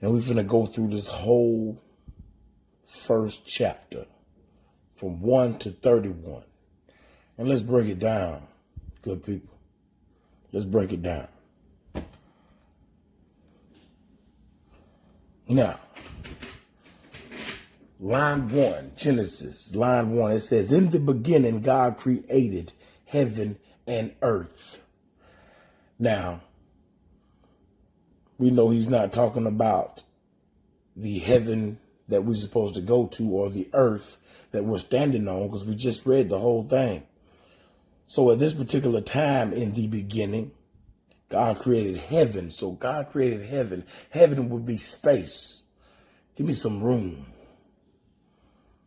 And we're finna go through this whole first chapter from 1 to 31. And let's break it down, good people. Let's break it down. Now, line 1, Genesis, line 1, it says, in the beginning, God created heaven and earth. Now, we know he's not talking about the heaven that we're supposed to go to or the earth that we're standing on, because we just read the whole thing. So at this particular time in the beginning, God created heaven. So God created heaven. Heaven would be space. Give me some room.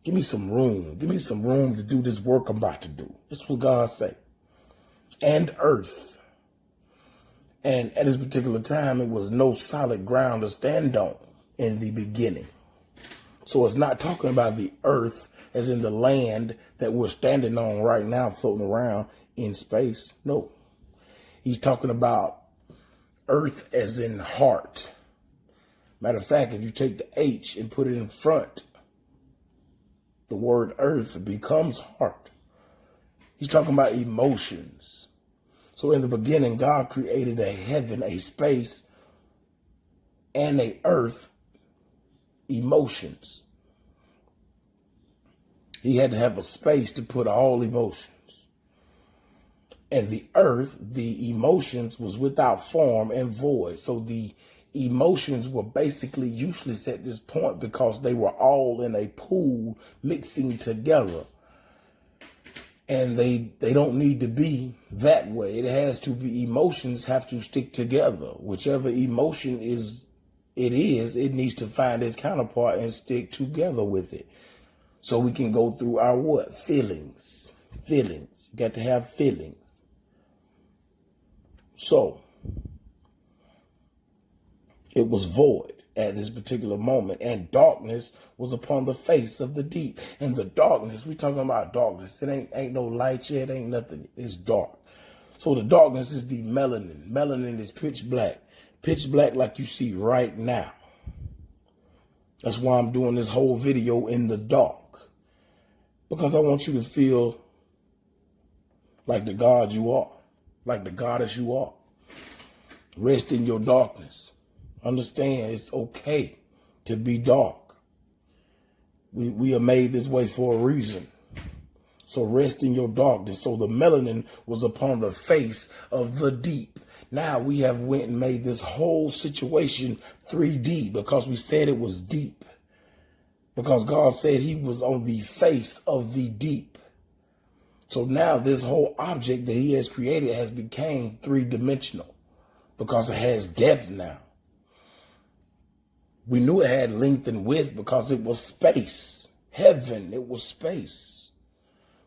Give me some room. Give me some room to do this work I'm about to do. That's what God said. And earth. And at this particular time, it was no solid ground to stand on in the beginning. So it's not talking about the earth as in the land that we're standing on right now, floating around in space. No, he's talking about earth as in heart. Matter of fact, if you take the H and put it in front, the word earth becomes heart. He's talking about emotions. So in the beginning, God created a heaven, a space, and a earth, emotions. He had to have a space to put all emotions. And the earth, the emotions, was without form and void. So the emotions were basically useless at this point because they were all in a pool mixing together. And they don't need to be that way. It has to be, emotions have to stick together. Whichever emotion it needs to find its counterpart and stick together with it. So we can go through our what? Feelings. Feelings. You got to have feelings. So it was void at this particular moment, and darkness was upon the face of the deep. And the darkness, we're talking about darkness. It ain't no light yet, ain't nothing. It's dark. So the darkness is the melanin. Melanin is pitch black like you see right now. That's why I'm doing this whole video in the dark, because I want you to feel like the God you are, like the goddess you are. Rest in your darkness. Understand it's okay to be dark. We are made this way for a reason. So rest in your darkness. So the melanin was upon the face of the deep. Now we have went and made this whole situation 3D because we said it was deep. Because God said he was on the face of the deep. So now this whole object that he has created has become 3-dimensional because it has depth now. We knew it had length and width because it was space. Heaven, it was space.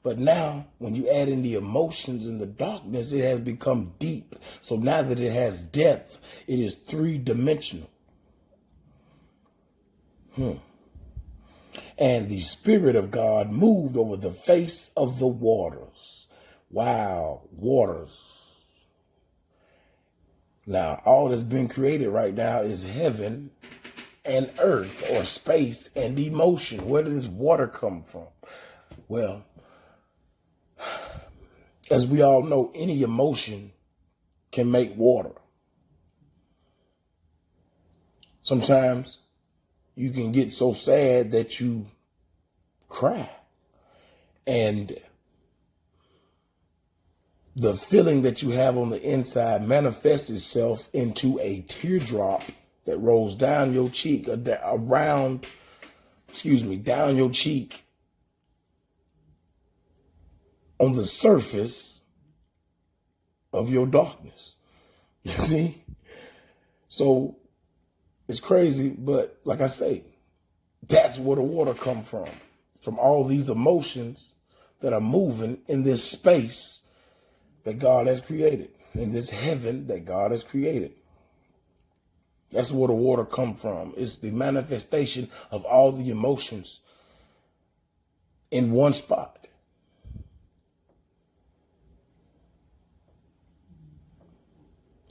But now, when you add in the emotions and the darkness, it has become deep. So now that it has depth, it is 3-dimensional. And the Spirit of God moved over the face of the waters. Wow, waters. Now, all that's been created right now is heaven and earth, or space and emotion. Where does water come from? Well, as we all know, any emotion can make water. Sometimes you can get so sad that you cry. And the feeling that you have on the inside manifests itself into a teardrop that rolls down your cheek, down your cheek on the surface of your darkness. You see? So it's crazy, but like I say, that's where the water come from all these emotions that are moving in this space that God has created, in this heaven that God has created. That's where the water come from. It's the manifestation of all the emotions in one spot.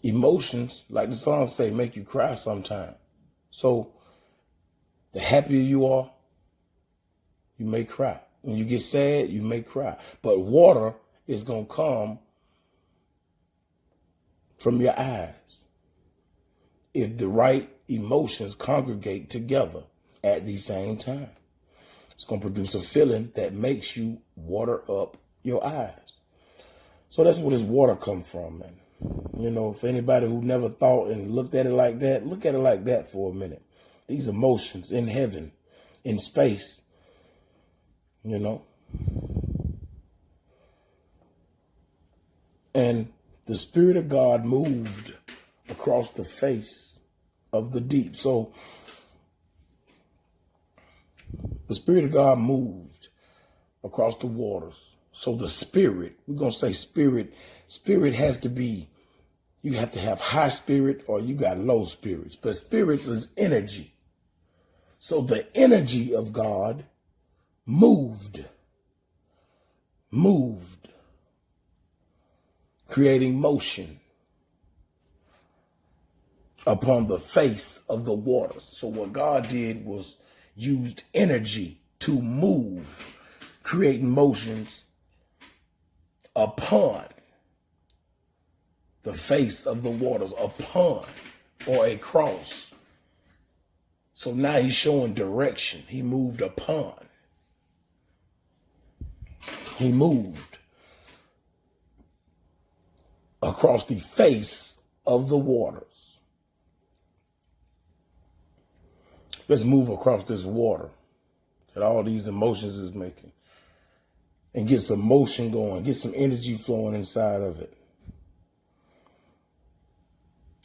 Emotions, like the song say, make you cry sometimes. So the happier you are, you may cry. When you get sad, you may cry. But water is going to come from your eyes if the right emotions congregate together at the same time. It's going to produce a feeling that makes you water up your eyes. So that's where this water comes from, man. You know, for anybody who never thought and looked at it like that, look at it like that for a minute. These emotions in heaven, in space, you know. And the Spirit of God moved across the face of the deep. So the Spirit of God moved across the waters. So the Spirit, we're going to say spirit has to be, you have to have high spirit or you got low spirits. But spirits is energy. So the energy of God moved, creating motion upon the face of the waters. So what God did was used energy to move, creating motions upon the face of the waters, upon or across. So now he's showing direction. He moved upon. He moved across the face of the waters. Let's move across this water that all these emotions is making and get some motion going, get some energy flowing inside of it.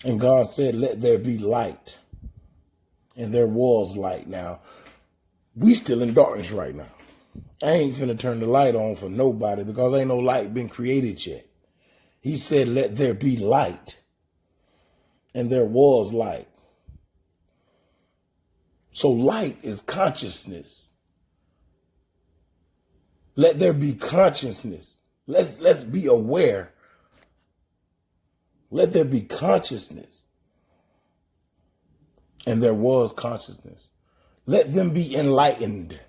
And God said, let there be light. And there was light. Now, we still in darkness right now. I ain't finna turn the light on for nobody because ain't no light been created yet. He said, let there be light. And there was light. So light is consciousness. Let there be consciousness. Let's be aware. Let there be consciousness. And there was consciousness. Let them be enlightened.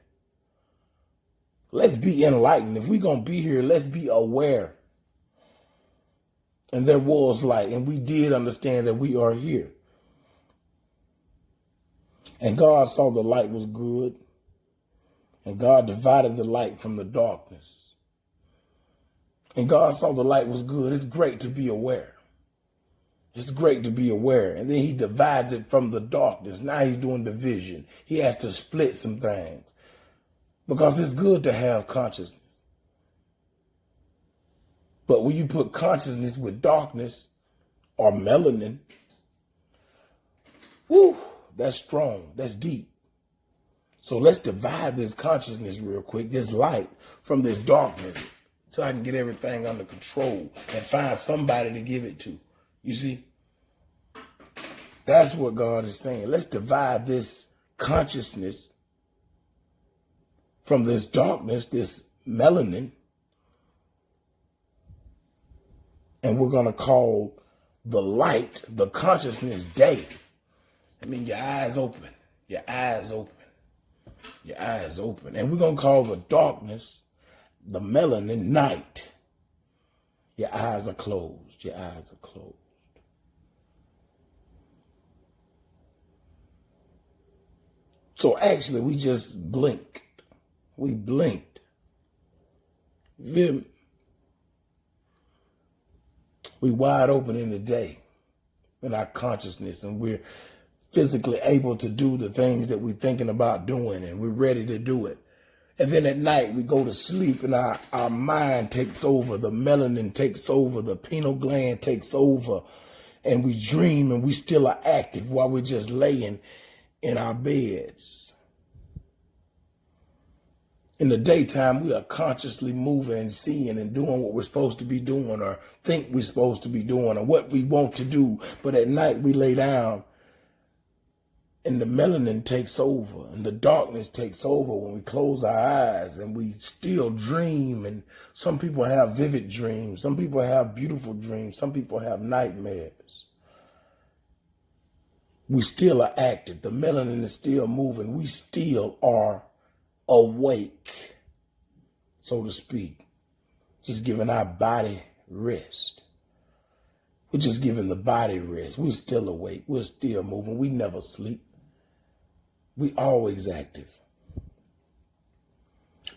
Let's be enlightened. If we're going to be here, let's be aware. And there was light. And we did understand that we are here. And God saw the light was good. And God divided the light from the darkness. And God saw the light was good. It's great to be aware. It's great to be aware. And then he divides it from the darkness. Now he's doing division. He has to split some things. Because it's good to have consciousness. But when you put consciousness with darkness or melanin, whoo, that's strong. That's deep. So let's divide this consciousness real quick, this light from this darkness, so I can get everything under control and find somebody to give it to. You see? That's what God is saying. Let's divide this consciousness from this darkness, this melanin, and we're going to call the light, the consciousness, day. I mean, your eyes open, your eyes open, your eyes open. And we're going to call the darkness, the melanin, night. Your eyes are closed, your eyes are closed. So actually, we just blinked. We blinked. We wide open in the day in our consciousness, and we're physically able to do the things that we're thinking about doing, and we're ready to do it. And then at night, we go to sleep, and our mind takes over. The melanin takes over. The pineal gland takes over. And we dream, and we still are active while we're just laying in our beds. In the daytime, we are consciously moving and seeing and doing what we're supposed to be doing or think we're supposed to be doing or what we want to do. But at night, we lay down and the melanin takes over and the darkness takes over when we close our eyes and we still dream. And some people have vivid dreams. Some people have beautiful dreams. Some people have nightmares. We still are active. The melanin is still moving. We still are awake, so to speak. Just giving our body rest. We're just giving the body rest. We're still awake. We're still moving. We never sleep. We always active.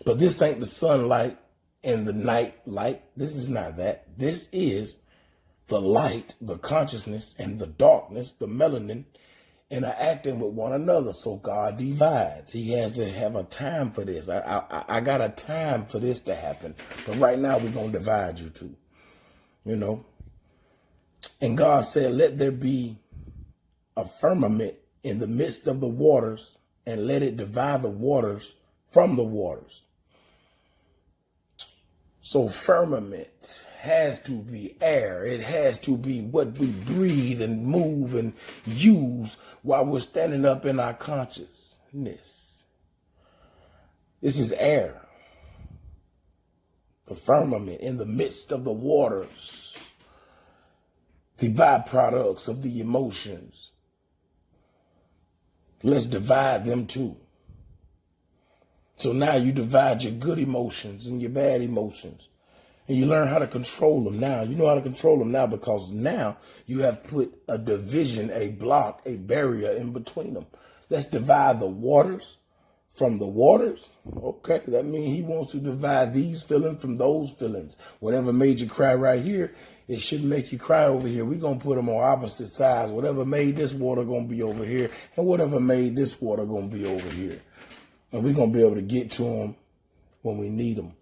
But this ain't the sunlight and the night light. This is not that. This is the light, the consciousness, and the darkness, the melanin, and are acting with one another. So God divides. He has to have a time for this. I got a time for this to happen. But right now we're going to divide you two. You know. And God said, let there be a firmament in the midst of the waters, and let it divide the waters from the waters. So firmament has to be air. It has to be what we breathe and move and use while we're standing up in our consciousness. This is air. The firmament in the midst of the waters. The byproducts of the emotions. Let's divide them too. So now you divide your good emotions and your bad emotions. And you learn how to control them now. You know how to control them now because now you have put a division, a block, a barrier in between them. Let's divide the waters from the waters. Okay, that means he wants to divide these feelings from those feelings. Whatever made you cry right here, it shouldn't make you cry over here. We're going to put them on opposite sides. Whatever made this water going to be over here, and whatever made this water going to be over here. And we're going to be able to get to them when we need them.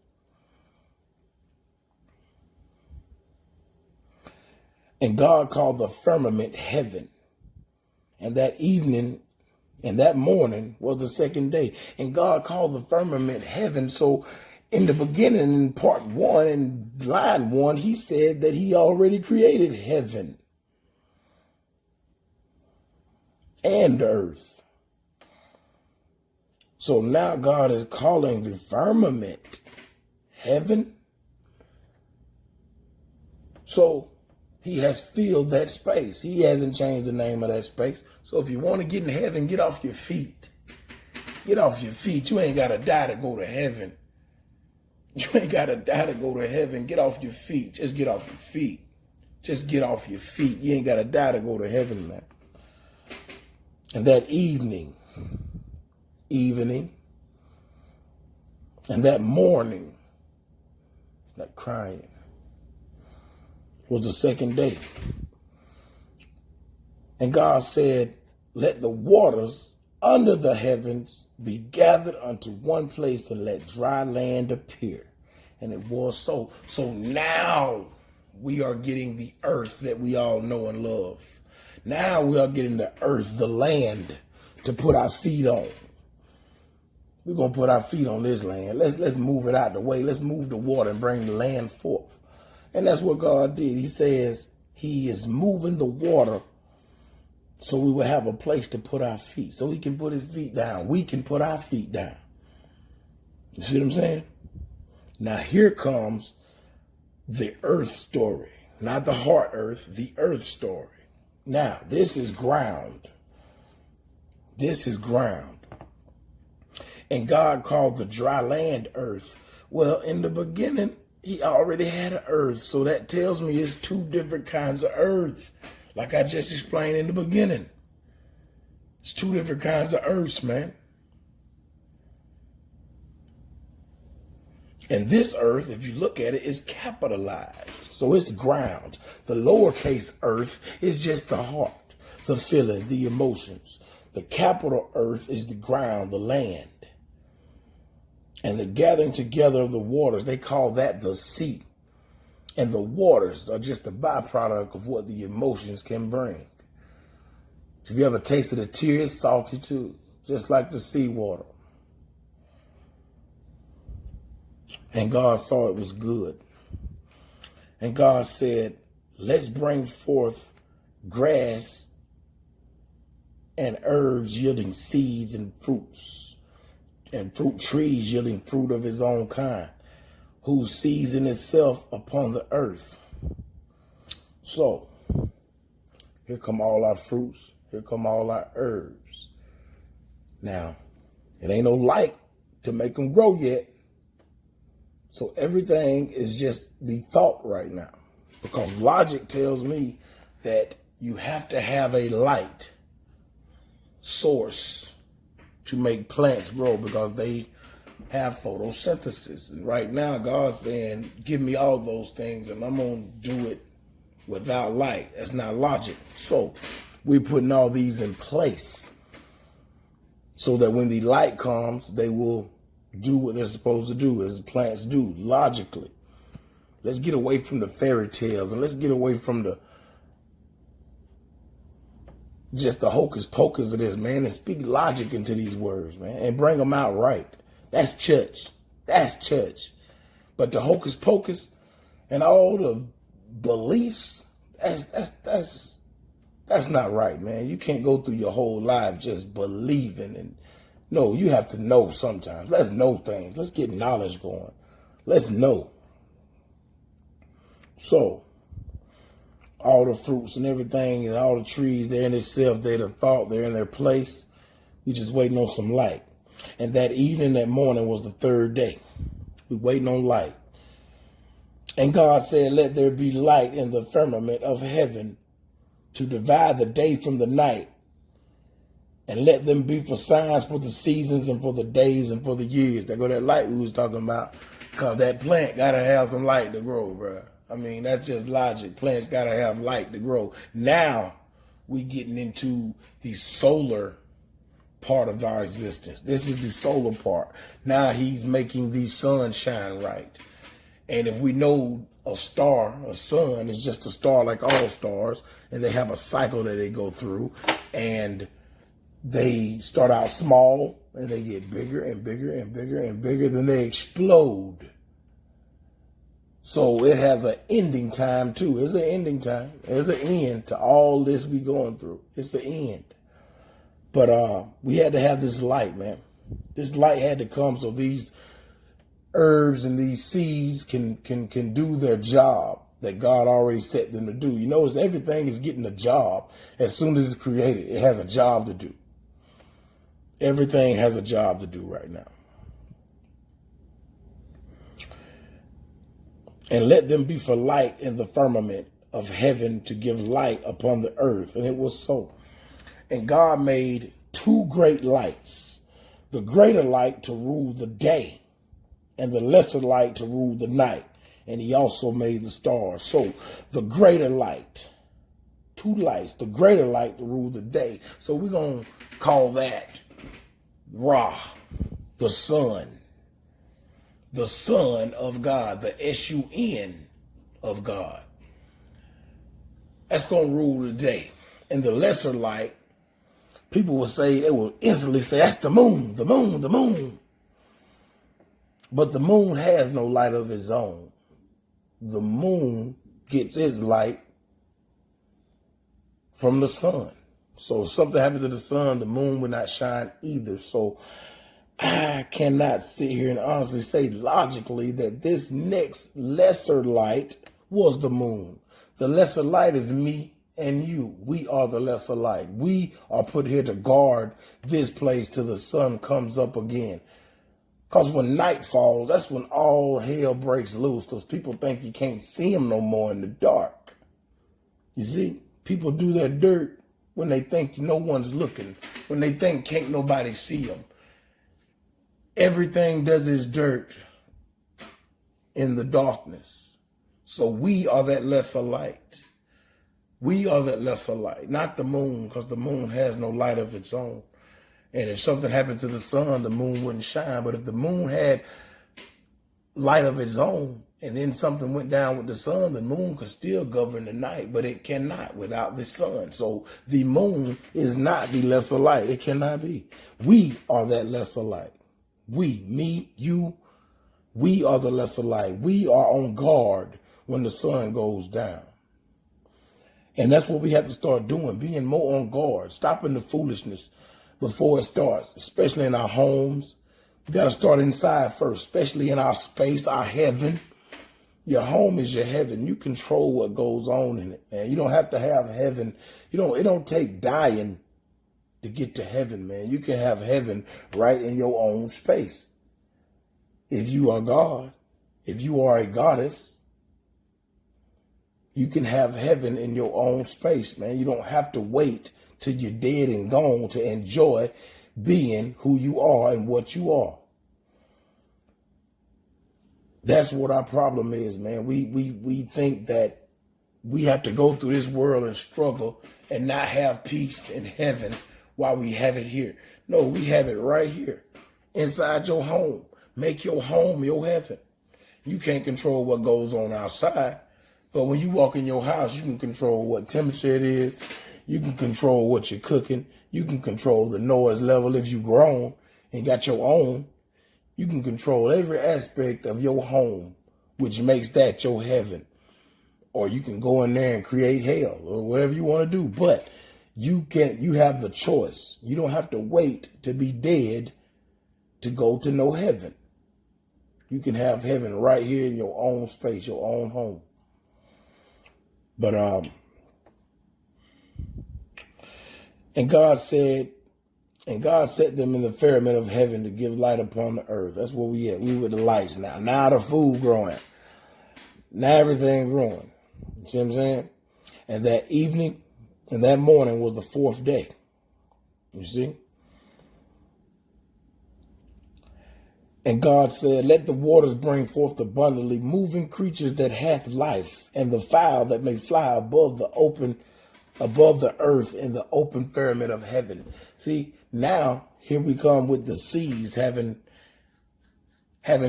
And God called the firmament heaven. And that evening and that morning was the second day. And God called the firmament heaven. So in the beginning, in part 1 and line 1, he said that he already created heaven and earth. So now God is calling the firmament heaven. So he has filled that space. He hasn't changed the name of that space. So if you want to get in heaven, get off your feet. Get off your feet. You ain't got to die to go to heaven. You ain't got to die to go to heaven. Get off your feet. Just get off your feet. Just get off your feet. You ain't got to die to go to heaven, man. And that evening, and that morning, that crying, was the second day. And God said, let the waters under the heavens be gathered unto one place, and let dry land appear. And it was so. So now we are getting the earth that we all know and love. Now we are getting the earth, the land, to put our feet on. We're going to put our feet on this land. Let's move it out the way. Let's move the water and bring the land forth. And that's what God did. He says he is moving the water so we will have a place to put our feet. So he can put his feet down. We can put our feet down. You see what I'm saying? Now here comes the earth story. Not the heart earth, the earth story. Now, this is ground. This is ground. And God called the dry land earth. Well, in the beginning, he already had an earth. So that tells me it's two different kinds of earth. Like I just explained in the beginning. It's two different kinds of earths, man. And this earth, if you look at it, is capitalized. So it's ground. The lowercase earth is just the heart, the feelings, the emotions. The capital earth is the ground, the land. And the gathering together of the waters, they call that the sea. And the waters are just a byproduct of what the emotions can bring. If you ever tasted a tear, it's salty too, just like the seawater. And God saw it was good. And God said, let's bring forth grass and herbs yielding seeds and fruits, and fruit trees yielding fruit of his own kind, whose season itself upon the earth. So here come all our fruits. Here come all our herbs. Now, it ain't no light to make them grow yet. So everything is just the thought right now. Because logic tells me that you have to have a light source to make plants grow, because they have photosynthesis. And right now, God's saying, give me all those things and I'm going to do it without light. That's not logic. So we're putting all these in place so that when the light comes, they will do what they're supposed to do, as plants do, logically. Let's get away from the fairy tales, and let's get away from the just the hocus pocus of this, man, and speak logic into these words, man, and bring them out right. That's church. That's church. But the hocus pocus and all the beliefs, that's not right, man. You can't go through your whole life just believing. And no, you have to know sometimes. Let's know things. Let's get knowledge going. Let's know. So, all the fruits and everything and all the trees, they're in itself, they're the thought, they're in their place. We just waiting on some light. And that evening, that morning was the third day. We waiting on light. And God said, let there be light in the firmament of heaven to divide the day from the night. And let them be for signs for the seasons and for the days and for the years. There go that light we was talking about. Because that plant got to have some light to grow, bro. I mean, that's just logic. Plants got to have light to grow. Now we getting into the solar part of our existence. This is the solar part. Now he's making the sun shine right. And if we know a star, a sun is just a star like all stars, and they have a cycle that they go through, and they start out small and they get bigger and bigger and bigger and bigger, then they explode. So it has an ending time too. It's an ending time. There's an end to all this we going through. It's an end. But we had to have this light, man. This light had to come so these herbs and these seeds can do their job that God already set them to do. You notice everything is getting a job. As soon as it's created, it has a job to do. Everything has a job to do right now. And let them be for light in the firmament of heaven to give light upon the earth. And it was so. And God made two great lights, the greater light to rule the day and the lesser light to rule the night. And he also made the stars. So the greater light, two lights, the greater light to rule the day. So we're going to call that Ra, the sun of God, the S-U-N of God. That's going to rule the day. And the lesser light, people will say, they will instantly say, that's the moon, the moon, the moon. But the moon has no light of its own. The moon gets its light from the sun. So if something happens to the sun, the moon will not shine either. So I cannot sit here and honestly say logically that this next lesser light was the moon. The lesser light is me and you. We are the lesser light. We are put here to guard this place till the sun comes up again. Because when night falls, that's when all hell breaks loose, because people think you can't see them no more in the dark. You see, people do their dirt when they think no one's looking, when they think can't nobody see them. Everything does its dirt in the darkness. So we are that lesser light. We are that lesser light, not the moon, because the moon has no light of its own. And if something happened to the sun, the moon wouldn't shine. But if the moon had light of its own, and then something went down with the sun, the moon could still govern the night, but it cannot without the sun. So the moon is not the lesser light. It cannot be. We are that lesser light. We, me, you, we are the lesser light. We are on guard when the sun goes down. And that's what we have to start doing, being more on guard, stopping the foolishness before it starts, especially in our homes. We got to start inside first, especially in our space, our heaven. Your home is your heaven. You control what goes on in it, man. You don't have to have heaven. It don't take dying to get to heaven, man. You can have heaven right in your own space. If you are God, if you are a goddess, you can have heaven in your own space, man. You don't have to wait till you're dead and gone to enjoy being who you are and what you are. That's what our problem is, man. We think that we have to go through this world and struggle and not have peace in heaven while we have it here. No, we have it right here inside your home. Make your home your heaven. You can't control what goes on outside, but when you walk in your house, you can control what temperature it is. You can control what you're cooking. You can control the noise level if you've grown and got your own. You can control every aspect of your home, which makes that your heaven. Or you can go in there and create hell or whatever you want to do. But you have the choice. You don't have to wait to be dead to go to no heaven. You can have heaven right here in your own space, your own home. But and God set them in the firmament of heaven to give light upon the earth. That's where we at. We with the lights now. Now the food growing. Now everything growing. You see what I'm saying? And that evening and that morning was the fourth day. You see? And God said, let the waters bring forth abundantly moving creatures that hath life, and the fowl that may fly above the earth in the open firmament of heaven. See, now here we come with the seas having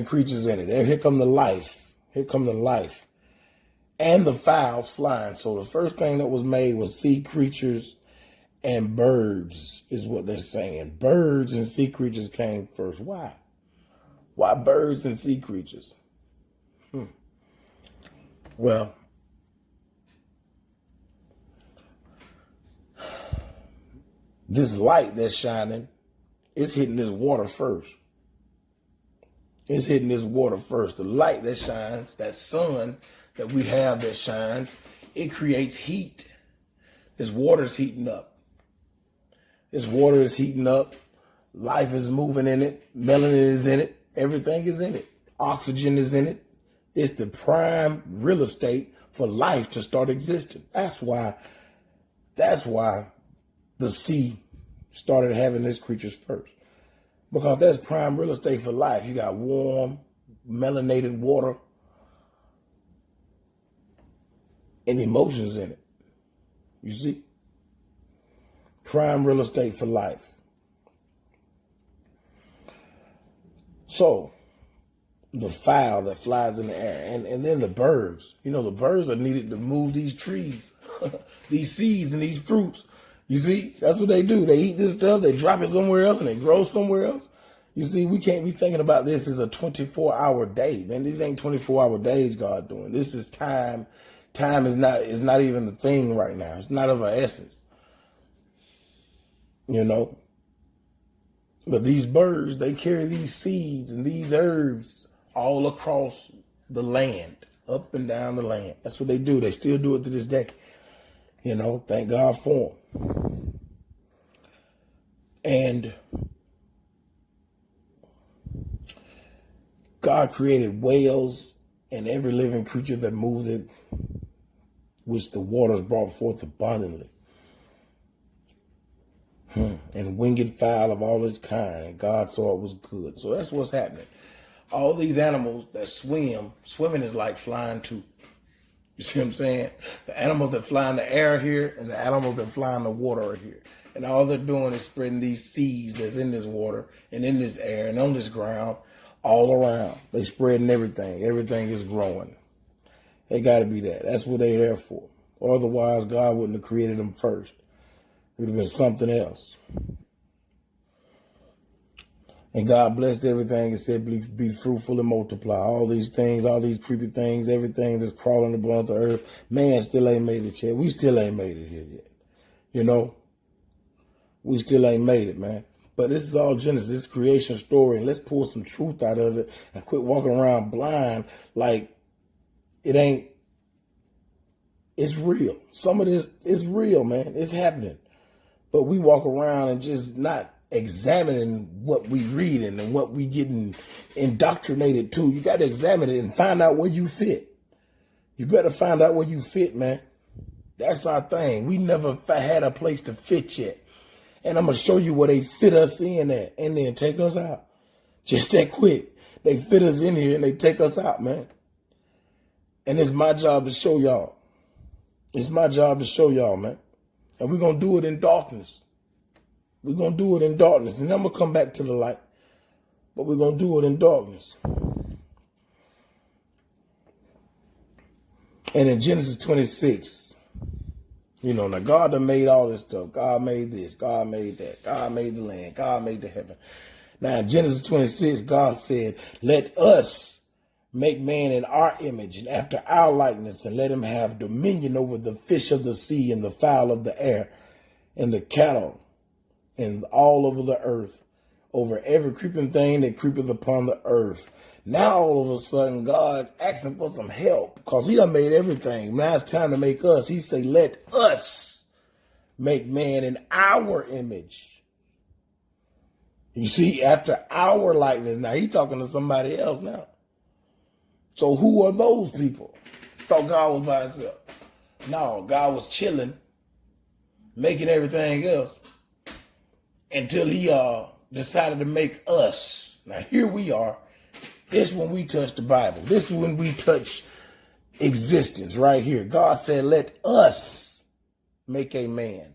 creatures in it. Here come the life. Here come the life. And the fowls flying. So the first thing that was made was sea creatures and birds, is what they're saying. Birds and sea creatures came first. Why? Why birds and sea creatures? Well, this light that's shining, it's hitting this water first. It's hitting this water first. The light that shines, that sun that we have that shines, it creates heat. This water is heating up. This water is heating up. Life is moving in it. Melanin is in it. Everything is in it. Oxygen is in it. It's the prime real estate for life to start existing. That's why the sea started having its creatures first. Because that's prime real estate for life. You got warm, melanated water and emotions in it. You see? Prime real estate for life. So, the fowl that flies in the air, and then the birds. You know, the birds are needed to move these trees, these seeds and these fruits. You see, that's what they do. They eat this stuff, they drop it somewhere else, and it grows somewhere else. You see, we can't be thinking about this as a 24-hour day, man. These ain't 24-hour days God doing. This is time. Time is not even a thing right now. It's not of an essence. You know? But these birds, they carry these seeds and these herbs all across the land, up and down the land. That's what they do. They still do it to this day. You know, thank God for them. And God created whales and every living creature that moved it, which the waters brought forth abundantly. And winged fowl of all its kind, and God saw it was good. So that's what's happening. All these animals that swimming is like flying too. You see what I'm saying? The animals that fly in the air are here, and the animals that fly in the water are here. And all they're doing is spreading these seeds that's in this water and in this air and on this ground all around. They spreading everything. Everything is growing. They got to be that. That's what they're there for. Or otherwise, God wouldn't have created them first. It would have been something else. And God blessed everything and said, be fruitful and multiply. All these things, all these creepy things, everything that's crawling above the earth. Man still ain't made it yet. We still ain't made it here yet. You know? We still ain't made it, man. But this is all Genesis, this creation story. And let's pull some truth out of it and quit walking around blind like it ain't. It's real. Some of this is real, man. It's happening. But we walk around and just not examining what we reading and what we getting indoctrinated to. You got to examine it and find out where you fit. You better find out where you fit, man. That's our thing. We never had a place to fit yet. And I'm going to show you where they fit us in at and then take us out. Just that quick. They fit us in here and they take us out, man. And it's my job to show y'all. It's my job to show y'all, man. And we're going to do it in darkness. We're going to do it in darkness. And I'm going to come back to the light. But we're going to do it in darkness. And in Genesis 26, now God done made all this stuff. God made this. God made that. God made the land. God made the heaven. Now in Genesis 26, God said, let us make man in our image and after our likeness, and let him have dominion over the fish of the sea and the fowl of the air and the cattle and all over the earth, over every creeping thing that creepeth upon the earth. Now all of a sudden God asking for some help because he done made everything. Now it's time to make us. He say, let us make man in our image. You see, after our likeness. Now he talking to somebody else now. So who are those people? Thought God was by himself. No, God was chilling, making everything else until he decided to make us. Now here we are. This when we touch the Bible. This is when we touch existence right here. God said, let us make a man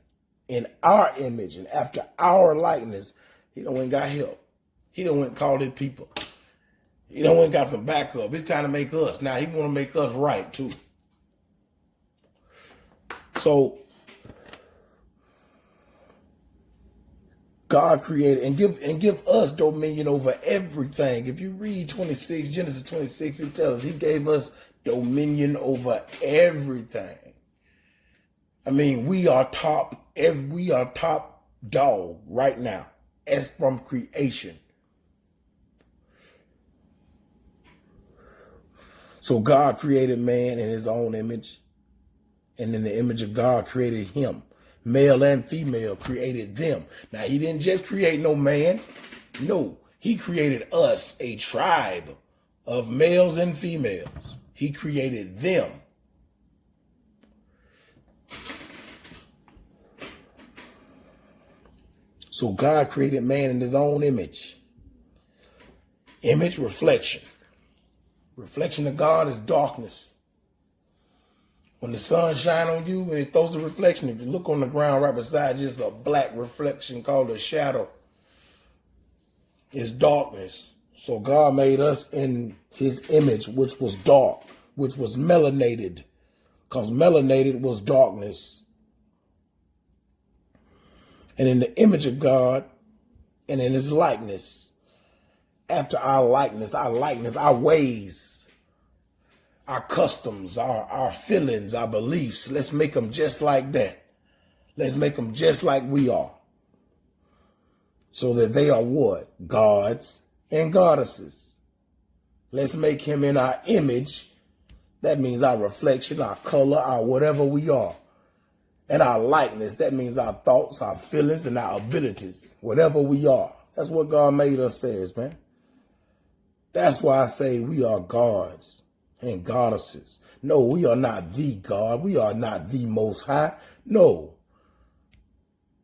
in our image and after our likeness. He done went and got help. He done went and called his people. He done went and got some backup. It's time to make us. Now he want to make us right too. So God created and give us dominion over everything. If you read Genesis 26, it tells us he gave us dominion over everything. I mean, we are top dog right now as from creation. So God created man in his own image, and in the image of God created him. Male and female created them. Now, he didn't just create no man. No, he created us, a tribe of males and females. He created them. So God created man in his own image. Image, reflection. Reflection of God is darkness. When the sun shines on you and it throws a reflection, if you look on the ground right beside you, it's a black reflection called a shadow. It's darkness. So God made us in his image, which was dark, which was melanated, because melanated was darkness. And in the image of God and in his likeness, after our likeness, our ways, our customs, our feelings, our beliefs. Let's make them just like that. Let's make them just like we are. So that they are what? Gods and goddesses. Let's make him in our image. That means our reflection, our color, our whatever we are. And our likeness. That means our thoughts, our feelings, and our abilities. Whatever we are. That's what God made us says, man. That's why I say we are gods and goddesses. No, we are not the God. We are not the Most High. No.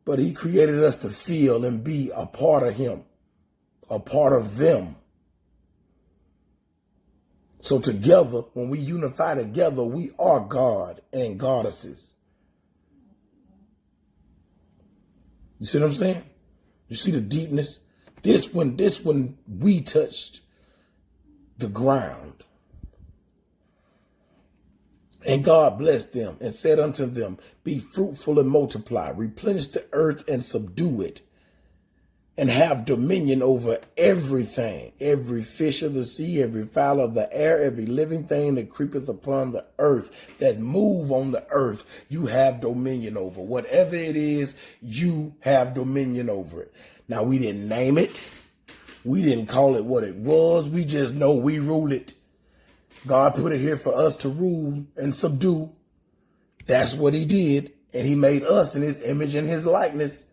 But he created us to feel and be a part of him, a part of them. So together, when we unify together, we are God and goddesses. You see what I'm saying? You see the deepness? This one we touched the ground. And God blessed them and said unto them, be fruitful and multiply, replenish the earth and subdue it, and have dominion over everything, every fish of the sea, every fowl of the air, every living thing that creepeth upon the earth, that move on the earth, you have dominion over. Whatever it is, you have dominion over it. Now, we didn't name it. We didn't call it what it was. We just know we rule it. God put it here for us to rule and subdue. That's what he did. And he made us in his image and his likeness.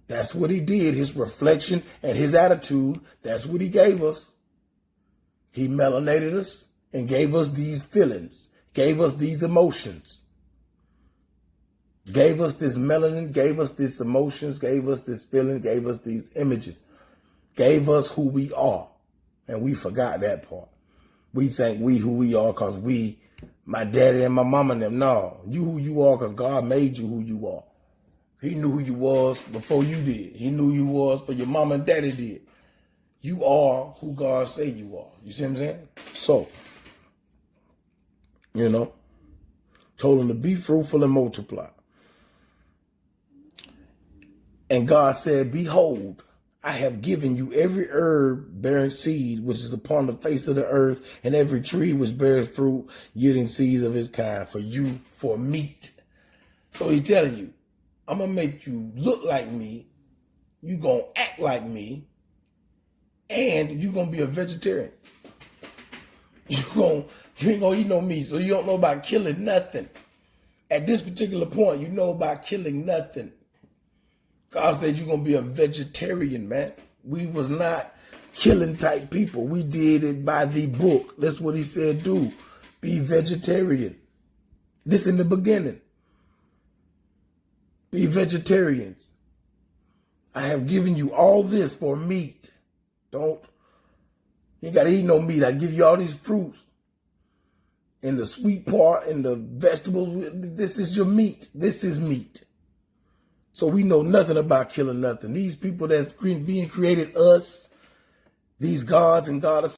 That's what he did. His reflection and his attitude, that's what he gave us. He melanated us and gave us these feelings, gave us these emotions, gave us this melanin, gave us these emotions, gave us this feeling, gave us these images, gave us who we are. And we forgot that part. We think we who we are because we, my daddy and my mama and them. No, you who you are because God made you who you are. He knew who you was before you did. He knew you was before your mama and daddy did. You are who God say you are. You see what I'm saying? So, told him to be fruitful and multiply. And God said, behold, I have given you every herb bearing seed, which is upon the face of the earth, and every tree which bears fruit, yielding seeds of its kind, for you, for meat. So he's telling you, I'm going to make you look like me, you going to act like me, and you're going to be a vegetarian. You ain't going to eat no meat, so you don't know about killing nothing. At this particular point, you know about killing nothing. God said you're going to be a vegetarian, man. We was not killing type people. We did it by the book. That's what he said do. Be vegetarian. This in the beginning. Be vegetarians. I have given you all this for meat. You ain't got to eat no meat. I give you all these fruits. And the sweet part and the vegetables. This is your meat. This is meat. So we know nothing about killing nothing. These people that's being created, us, these gods and goddesses,